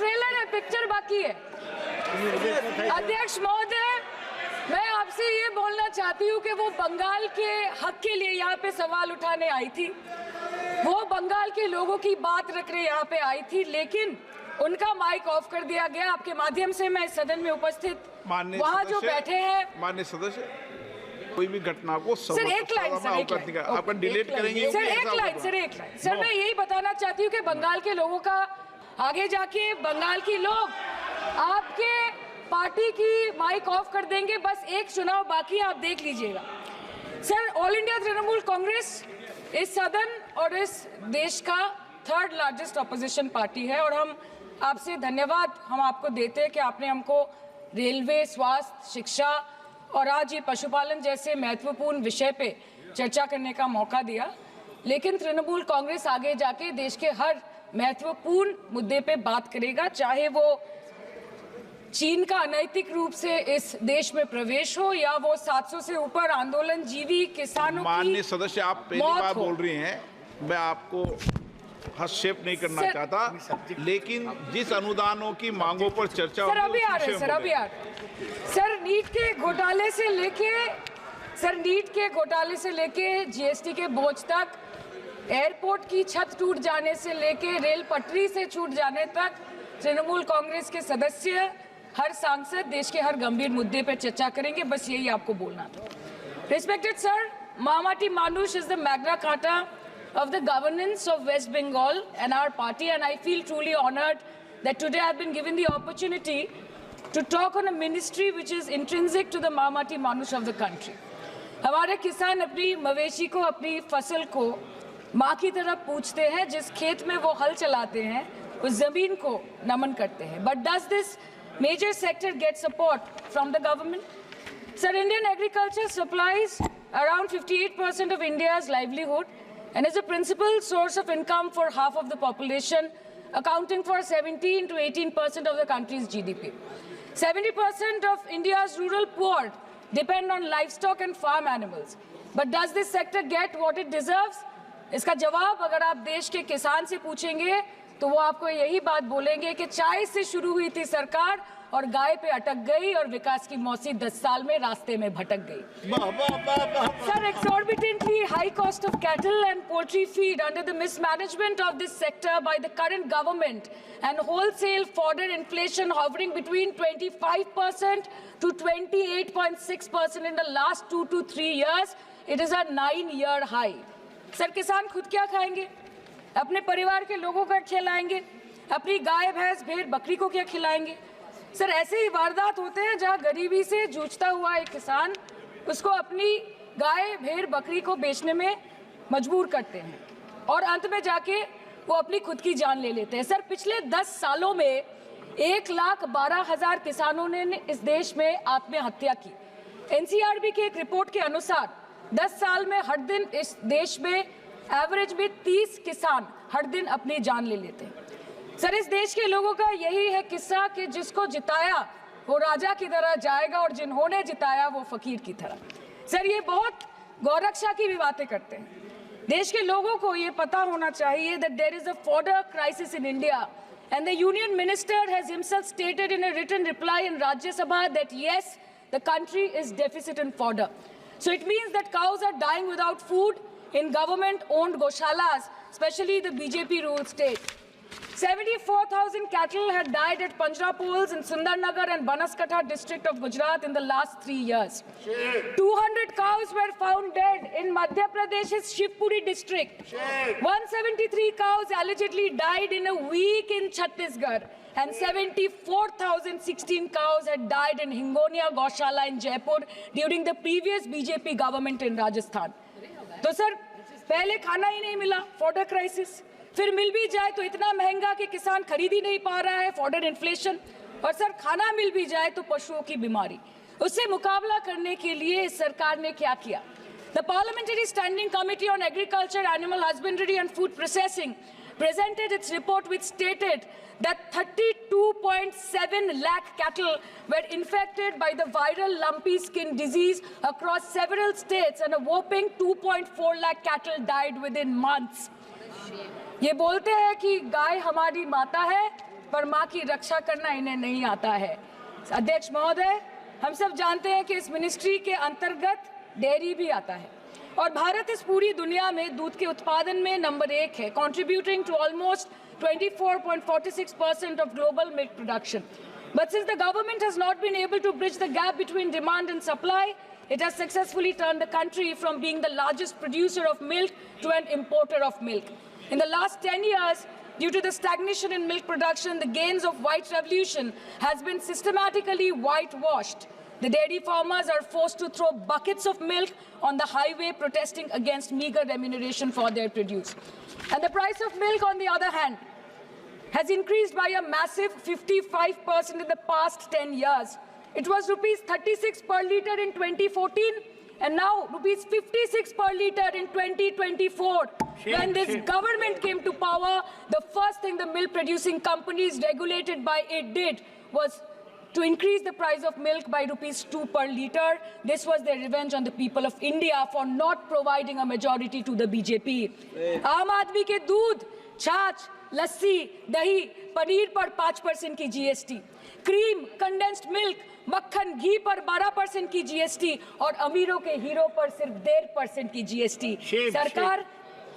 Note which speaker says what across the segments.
Speaker 1: Trailer है, picture बाकी है। अध्यक्ष महोदय, मैं आपसे ये बोलना चाहती हूँ कि वो बंगाल के हक के लिए यहाँ पे सवाल उठाने आई थी, वो बंगाल के लोगों की बात रखने यहाँ पे आई थी, लेकिन उनका माइक ऑफ कर दिया गया। आपके माध्यम से मैं इस सदन में उपस्थित वहाँ जो बैठे हैं
Speaker 2: माननीय सदस्य, कोई भी घटना को
Speaker 1: सर एक लाइन
Speaker 2: आपका डिलीट करेंगे
Speaker 1: सर, एक लाइन सर, मैं यही बताना चाहती हूँ कि बंगाल के लोगों का आगे जाके बंगाल के लोग आपके पार्टी की माइक ऑफ कर देंगे। बस एक चुनाव बाकी है, आप देख लीजिएगा। Sir, all India Trinamool Congress इस सदन और इस देश का थर्ड लार्जेस्ट ऑपोजिशन पार्टी है, और हम आपसे धन्यवाद हम आपको देते हैं कि आपने हमको रेलवे, स्वास्थ्य, शिक्षा और आज ये पशुपालन जैसे महत्वपूर्ण विषय पे चर्चा करने का मौका दिया। लेकिन तृणमूल कांग्रेस आगे जाके देश के हर महत्वपूर्ण मुद्दे पे बात करेगा, चाहे वो चीन का अनैतिक रूप से इस देश में प्रवेश हो या वो 700 से ऊपर आंदोलन जीवी किसानों की
Speaker 2: माननीय सदस्य, आप पहली बार बोल रही हैं, मैं आपको हस्तक्षेप नहीं करना चाहता, लेकिन जिस अनुदानों की मांगों पर चर्चा
Speaker 1: सर अभी आ रहे हैं, सर अभी आ रहे हैं। सर नीट के घोटाले से लेके जीएसटी के बोझ तक, एयरपोर्ट की छत टूट जाने से लेके रेल पटरी से छूट जाने तक, तृणमूल कांग्रेस के सदस्य, हर सांसद देश के हर गंभीर मुद्दे पर चर्चा करेंगे। बस यही आपको बोलना था। Respected sir, Mahamati Manush is the Magna Carta of the governance of West Bengal and our party, and I feel truly honored that today I've been given the opportunity to talk on a ministry which is intrinsic to the Mahamati Manush of the country. हमारे किसान अपनी मवेशी को, अपनी फसल को माँ की तरह पूछते हैं, जिस खेत में वो हल चलाते हैं उस जमीन को नमन करते हैं। But does this major sector get support from the government? Sir, Indian agriculture supplies around 58% of India's livelihood and is a principal source of income for half of the population, accounting for 17 to 18% of the country's GDP. 70% of India's rural poor depend on livestock and farm animals. But does this sector get what it deserves? इसका जवाब अगर आप देश के किसान से पूछेंगे तो वो आपको यही बात बोलेंगे कि चाय से शुरू हुई थी सरकार और गाय पे अटक गई और विकास की मौसी 10 साल में रास्ते में भटक गई। Sir, exorbitantly high cost of cattle and poultry feed under the mismanagement of this sector by the current government and wholesale fodder inflation hovering between 25% to 28.6% in the last 2 to 3 years, it is a 9-year high. Sir, किसान खुद क्या खाएंगे? अपने परिवार के लोगों का खिलाएंगे? अपनी गाय, भैंस, भेड़, बकरी को क्या खिलाएंगे? सर, ऐसे ही वारदात होते हैं जहां गरीबी से जूझता हुआ एक किसान उसको अपनी गाय, भेड़, बकरी को बेचने में मजबूर करते हैं और अंत में जाके वो अपनी खुद की जान ले लेते हैं। सर, पिछले 10 सालों में 1,12,000 किसानों ने इस देश में आत्महत्या की। एनसीआरबी की एक रिपोर्ट के अनुसार 10 साल में हर दिन इस देश में एवरेज में 30 किसान हर दिन अपनी जान ले लेते हैं। सर, इस देश के लोगों का यही है किस्सा कि जिसको जिताया वो राजा की तरह जाएगा और जिन्होंने जिताया वो फकीर की तरह। सर, ये बहुत गौरक्षा की भी बातें करते हैं। देश के लोगों को ये पता होना चाहिए that there is a fodder crisis in India and the union minister has himself stated in a written reply in Rajya Sabha that yes, the country is deficit in fodder. So it means that cows are dying without food in government-owned goshalas, especially the BJP-ruled state. 74,000 cattle had died at Panjrapols in Sundarnagar and Banaskantha district of Gujarat in the last 3 years. 200 cows were found dead in Madhya Pradesh's Shivpuri district. 173 cows allegedly died in a week in Chhattisgarh. And 74,016 cows had died in Hingonia Gaushala in Jaipur during the previous BJP government in Rajasthan. तो sir, पहले खाना ही नहीं मिला, fodder crisis, फिर मिल भी जाए तो इतना महंगा कि किसान खरीद ही नहीं पा रहा है, फॉडर इन्फ्लेशन, और सर खाना मिल भी जाए तो पशुओं की बीमारी। उससे मुकाबला करने के लिए इस सरकार ने क्या किया? The Parliamentary Standing Committee on Agriculture, Animal Husbandry and Food Processing presented its report which stated that 32.7 lakh cattle were infected by the viral lumpy skin disease across several states and a whopping 2.4 lakh cattle died within months. ये बोलते हैं कि गाय हमारी माता है पर मां की रक्षा करना इन्हें नहीं आता है। अध्यक्ष महोदय, हम सब जानते हैं कि इस मिनिस्ट्री के अंतर्गत डेयरी भी आता है और भारत इस पूरी दुनिया में दूध के उत्पादन में नंबर 1 है, contributing to almost 24.46% of global milk production. But since the government has not been able to bridge the gap between demand and supply, it has successfully turned the country from being the largest producer of milk to an importer of milk. In the last 10 years, due to the stagnation in milk production, the gains of white revolution has been systematically whitewashed. The dairy farmers are forced to throw buckets of milk on the highway, protesting against meager remuneration for their produce. And the price of milk, on the other hand, has increased by a massive 55% in the past 10 years. It was rupees 36 per litre in 2014 and now rupees 56 per litre in 2024. When this government came to power, the first thing the milk producing companies regulated by it did was to increase the price of milk by rupees 2 per litre. This was their revenge on the people of India for not providing a majority to the BJP. आम आदमी के दूध, छाछ, लस्सी, दही, पनीर पर 5% की GST, cream, condensed milk, मक्खन, घी पर 12% की जीएसटी और अमीरों के हीरो पर सिर्फ 1.5% की जीएसटी। सरकार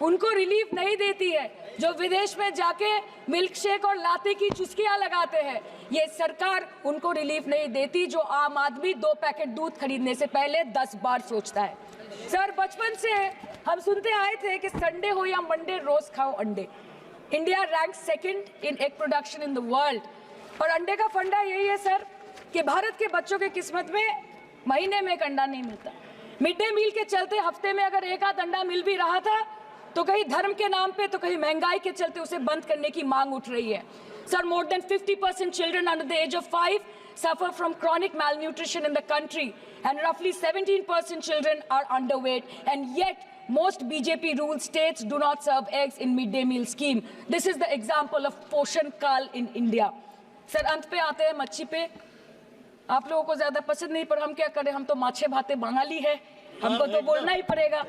Speaker 1: उनको रिलीफ नहीं देती है जो विदेश में जाके मिल्क शेक और लाते की चुस्कियां लगाते हैं। ये सरकार उनको रिलीफ नहीं देती जो आम आदमी 2 पैकेट दूध खरीदने से पहले 10 बार सोचता है। सर, बचपन से हम सुनते आए थे कि संडे हो या मंडे रोज खाओ अंडे। India rank 2nd in egg production in the world और अंडे का फंडा यही है सर कि भारत के बच्चों के किस्मत में महीने में एक अंडा नहीं मिलता। मिड डे मील के चलते हफ्ते में अगर एक आध अंडा मिल भी रहा था तो कहीं धर्म के नाम पे तो कहीं महंगाई के चलते उसे बंद करने की मांग उठ रही है। Sir, more than 50% children under the age of 5 suffer from chronic malnutrition in the country and roughly 17% children are underweight, and yet most BJP ruled states do not serve eggs in midday meal scheme. This is the example of Poshan Kal in India. Sir, अंत पे आते हैं मच्छी पे। आप लोगों को ज्यादा पसंद नहीं, पर हम क्या करें, हम तो माछे भाते बंगाली है, हमको तो बोलना ही पड़ेगा।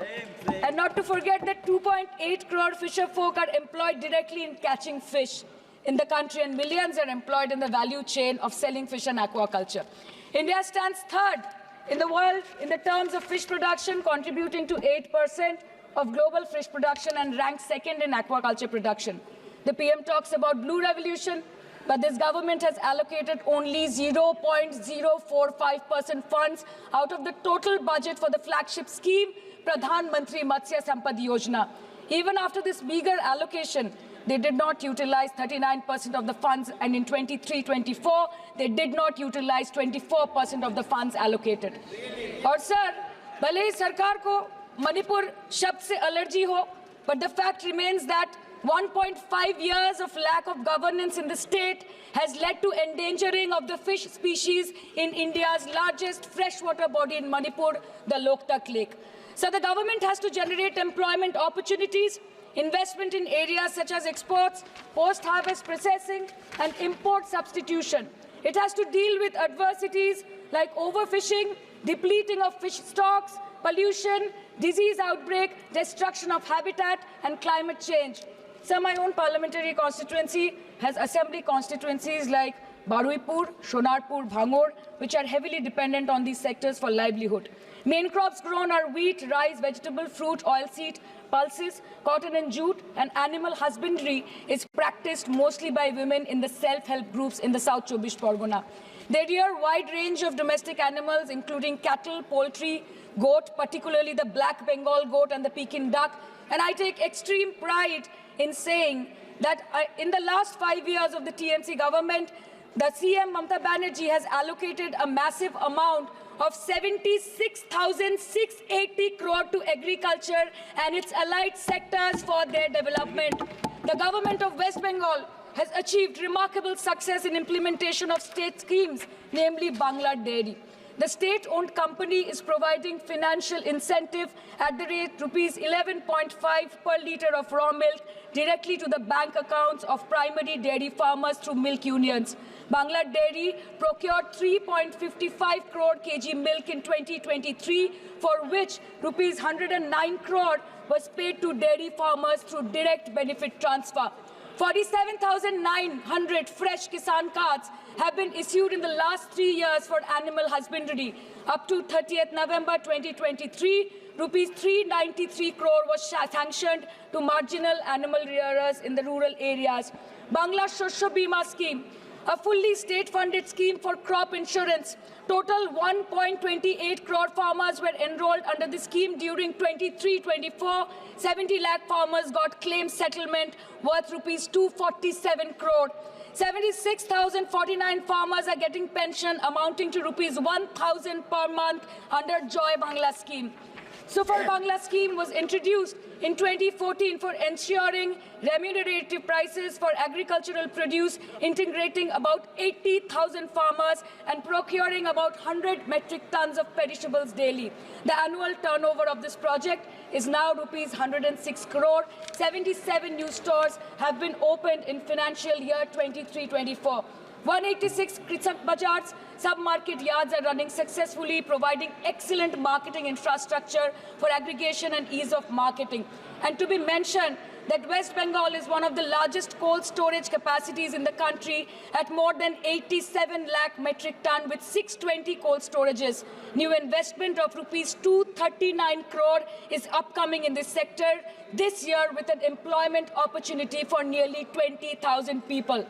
Speaker 1: And not to forget that 2.8 crore fisher folk are employed directly in catching fish in the country and millions are employed in the value chain of selling fish and aquaculture. India stands 3rd in the world in the terms of fish production, contributing to 8% of global fish production and ranks 2nd in aquaculture production. The PM talks about blue revolution, but this government has allocated only 0.045% funds out of the total budget for the flagship scheme, Pradhan Mantri Matsya Sampad Yojana. Even after this meager allocation, they did not utilize 39% of the funds, and in 23-24, they did not utilize 24% of the funds allocated. और sir, भले ही सरकार को मणिपुर शब्द से allergy हो, but the fact remains that 1.5 years of lack of governance in the state has led to endangering of the fish species in India's largest freshwater body in Manipur, the Loktak Lake. So the government has to generate employment opportunities, investment in areas such as exports, post-harvest processing, and import substitution. It has to deal with adversities like overfishing, depleting of fish stocks, pollution, disease outbreak, destruction of habitat, and climate change. So my own parliamentary constituency has assembly constituencies like Baruipur, Shonarpur, Bhangor, which are heavily dependent on these sectors for livelihood. Main crops grown are wheat, rice, vegetable, fruit, oilseed, pulses, cotton and jute, and animal husbandry is practiced mostly by women in the self-help groups in the South Chobbish Pargona. They rear a wide range of domestic animals, including cattle, poultry, goat, particularly the black Bengal goat and the Pekin duck. And I take extreme pride in saying that in the last 5 years of the TMC government, the CM Mamata Banerjee has allocated a massive amount of 76,680 crore to agriculture and its allied sectors for their development. The government of West Bengal has achieved remarkable success in implementation of state schemes, namely Bangla Dairy. The state-owned company is providing financial incentive at the rate rupees 11.5 per litre of raw milk directly to the bank accounts of primary dairy farmers through milk unions. Bangla Dairy procured 3.55 crore kg milk in 2023, for which rupees 109 crore was paid to dairy farmers through direct benefit transfer. 47,900 fresh Kisan cards have been issued in the last 3 years for animal husbandry. Up to 30th November 2023, rupees 393 crore was sanctioned to marginal animal rearers in the rural areas. Bangla Shosho Bima Scheme, a fully state-funded scheme for crop insurance. Total 1.28 crore farmers were enrolled under the scheme during 23-24. 70 lakh farmers got claim settlement worth rupees 247 crore. 76,049 farmers are getting pension amounting to rupees 1,000 per month under Joy Bangla scheme. Super Bangla scheme was introduced in 2014 for ensuring remunerative prices for agricultural produce, integrating about 80,000 farmers and procuring about 100 metric tons of perishables daily. The annual turnover of this project is now rupees 106 crore. 77 new stores have been opened in financial year 23-24. 186 Krisak Bazars sub-market yards are running successfully, providing excellent marketing infrastructure for aggregation and ease of marketing. And to be mentioned that West Bengal is one of the largest cold storage capacities in the country at more than 87 lakh metric ton with 620 cold storages. New investment of rupees 239 crore is upcoming in this sector this year with an employment opportunity for nearly 20,000 people.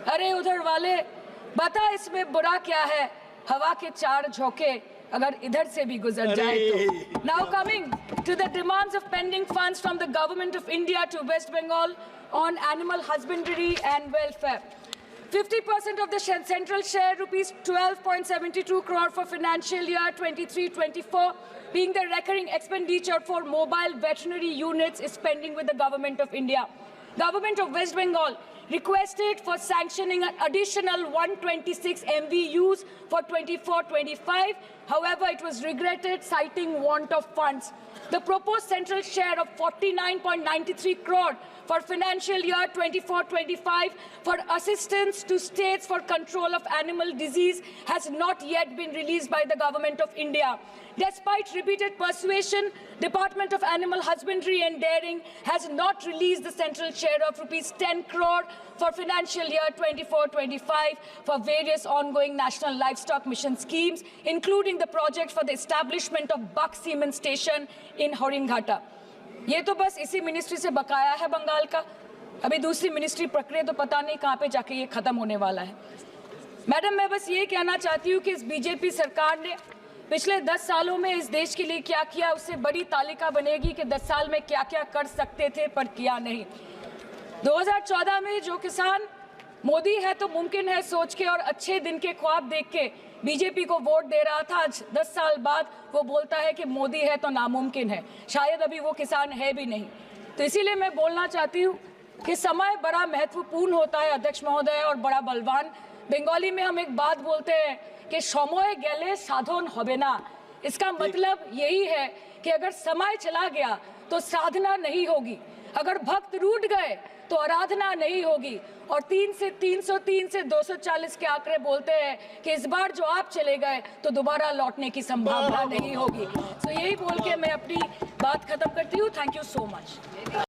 Speaker 1: अरे उधर वाले बता इसमें बुरा क्या है हवा के चार झोंके अगर इधर से भी गुजर जाए तो now coming to the demands of pending funds from the government of India to West Bengal on animal husbandry and welfare. 50% of the central share, rupees 12.72 crore for financial year 23-24, being the recurring expenditure for mobile veterinary units is pending with the government of India. Government of West Bengal requested for sanctioning an additional 126 MVUs for 24-25. However, it was regretted, citing want of funds. The proposed central share of 49.93 crore for financial year 24-25 for assistance to states for control of animal disease has not yet been released by the government of India. Despite repeated persuasion, Department of Animal Husbandry and Dairying has not released the central share of rupees 10 crore for financial year 24-25 for various ongoing national livestock mission schemes, including the project for the establishment of Buck Semen Station in Horinghata. ये तो बस इसी ministry से बकाया है बंगाल का. अभी दूसरी मिनिस्ट्री प्रक्रिया तो पता नहीं कहाँ पे जाके ये खत्म होने वाला है. मैडम, मैं बस ये कहना चाहती हूँ कि इस बीजेपी सरकार ने पिछले 10 सालों में इस देश के लिए क्या किया, उससे बड़ी तालिका बनेगी कि 10 साल में क्या-क्या कर सकते थे पर किया नहीं. 2014 में जो किसान मोदी है तो मुमकिन है सोच के और अच्छे दिन के ख्वाब देख के बीजेपी को वोट दे रहा था. आज 10 साल बाद वो बोलता है कि मोदी है तो नामुमकिन है. शायद अभी वो किसान है भी नहीं. तो इसीलिए मैं बोलना चाहती हूँ कि समय बड़ा महत्वपूर्ण होता है अध्यक्ष महोदय और बड़ा बलवान. बंगाली में हम एक बात बोलते हैं कि समय गेले साधन होबे ना. इसका मतलब यही है कि अगर समय चला गया तो साधना नहीं होगी, अगर भक्त रूठ गए तो आराधना नहीं होगी. और 3 से 303 से 240 के आंकड़े बोलते हैं कि इस बार जो आप चले गए तो दोबारा लौटने की संभावना नहीं होगी. तो यही बोल के मैं अपनी बात खत्म करती हूँ. Thank you so much.